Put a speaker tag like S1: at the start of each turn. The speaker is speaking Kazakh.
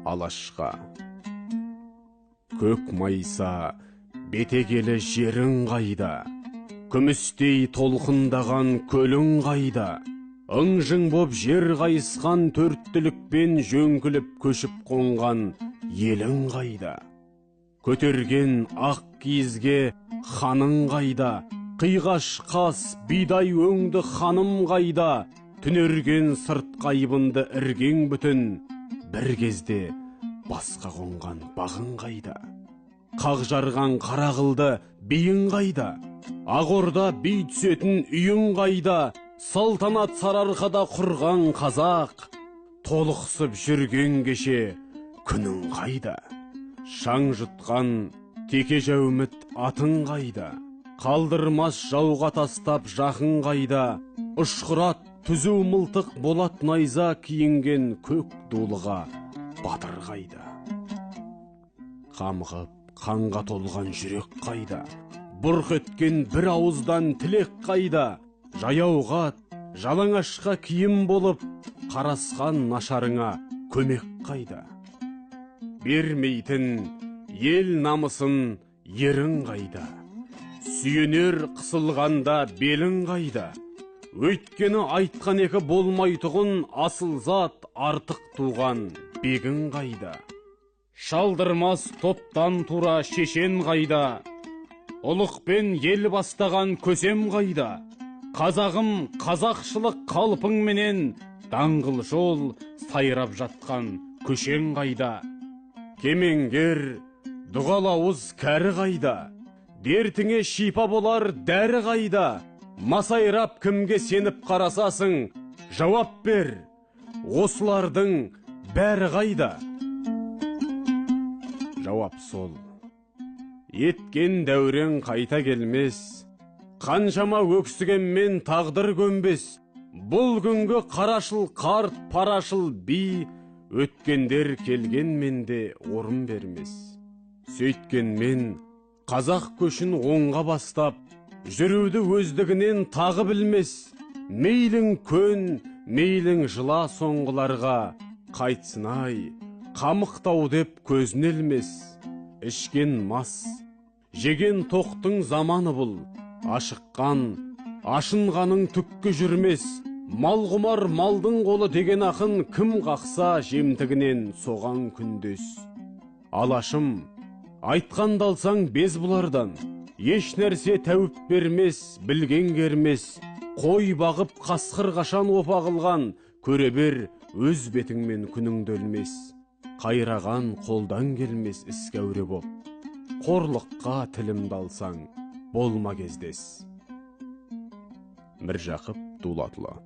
S1: алашқа. Көк майса бетегелі жерің қайда, күмістей толқындаған көлің қайда, ыңжың боп жер қайысқан төрттілікпен жөңкіліп көшіп қонған елің қайда. Көтерген ақ киізге ханың қайда, қиғаш қас бидай өңді ханым қайда, түнерген сырт қайбынды іргең бүтін, бір кезде басқа қонған бағың қайда. Қақ жарған қара қылды биің қайда, ағорда би түсетін үйің қайда, салтанат сарыарқада құрған қазақ, толықсып жүрген кеше күнің қайда. Шаң жұтқан теке жәуміт атың қайда, қалдырмас жауға тастап жақын қайда, ұшқырат түзу мылтық болат найза киінген көк дулыға батыр қайда. Қамғып қанға толған жүрек қайда, бұрқ еткен бір ауыздан тілек қайда, жаяуға жалаңашқа киім болып қарасқан нашарыңа көмек қайда. Бермейтін ел намысын ерің қайда, сүйенер қысылғанда белің қайда, өйткені айтқан екі болмайтұғын асыл зат артық туған бегің қайда. Шалдырмас топтан тура шешен қайда, ұлықпен ел бастаған көсем қайда, қазағым қазақшылық қалпыңменен даңғыл жол сайрап жатқан көшең қайда. Кемеңгер дұғалауыз кәрі қайда, дертіңе шипа болар дәрі қайда, масайрап кімге сеніп қарасасың, жауап бер, осылардың бәрі қайда. Жауап сол: еткен дәурен қайта келмес, қаншама өксігенмен тағдыр көнбес, бұл күнгі қарашыл қарт парашыл би, өткендер келгенмен де орын бермес. Сөйткенмен қазақ көшін оңға бастап, жүруді өздігінен тағы білмес. Мейлің көн, мейлің жыла соңғыларға, қайтсынай, қамықтау деп көзін ілмес. Ішкен мас, жеген тоқтың заманы бұл, ашыққан, ашынғаның түккі жүрмес. Мал құмар малдың қолы деген ақын кім қақса жемтігінен соған күндес. Алашым, айтқанды алсаң без бұлардан, еш нәрсе тәуіп бермес, білген кермес. Қой бағып қасқыр қашан опа қылған, көре бер өз бетіңмен күніңді өлмес. Қайраған қолдан келмес іске әуре боп, қорлыққа тілімді алсаң болма кездес. Міржақып Дулатұлы.